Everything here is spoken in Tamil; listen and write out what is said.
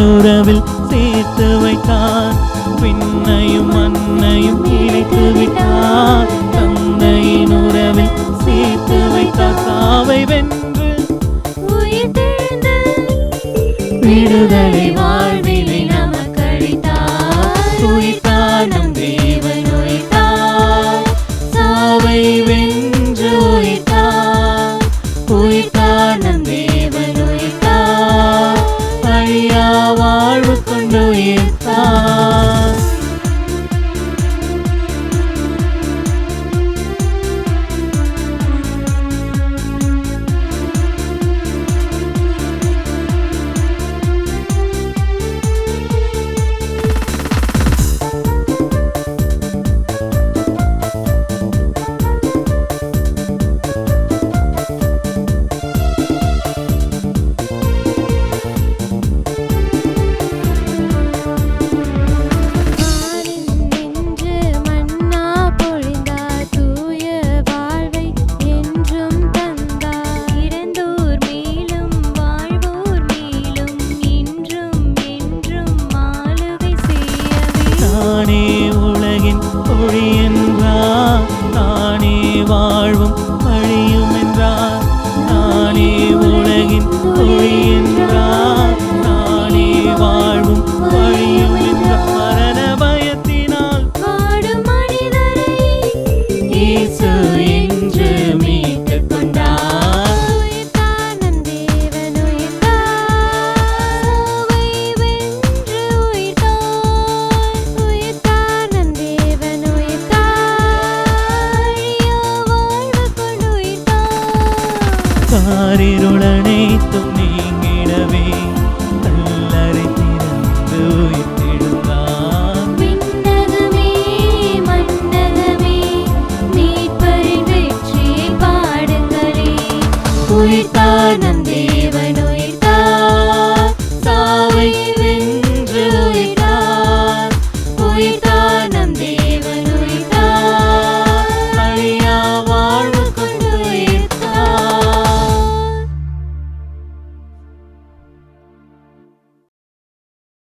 உறவில் சேர்த்து வைத்தார். விண்ணையும் மண்ணையும் இணைத்து விட்டார். தந்தையின் உறவில் சேர்த்து வைத்தார். சாவை வென்று விடுதலை வாழ்வினை நமக்களித்தார். உயிர்த்தார் நம் தேவன் உயிர்த்தார். சாவை வென்று உயிர்த்தார். உயிர்த்தார் நம் தேவன் உயிர்த்தார். அழியா வாழ்வு கொண்டு உயிர்த்தார். தானே உலகின் ஒளி என்றார். தானே வாழ்வும் வழியும் என்றார். தானே உலகின் ஒளி என்றார். தானே வாழ்வும் வழியும் என்றார். மரண பயத்தினால் வாடும் மனிதரை இயேசு என்று மீட்டுக் கொண்டார். உயிர்த்தார் நம் தேவன் உயிர்த்தார். சாவை வென்று உயிர்த்தார். உயிர்த்தார் நம் தேவன் உயிர்த்தார். அழியா வாழ்வு கொண்டு உயிர்த்தார். காரிருள் அனைத்தும்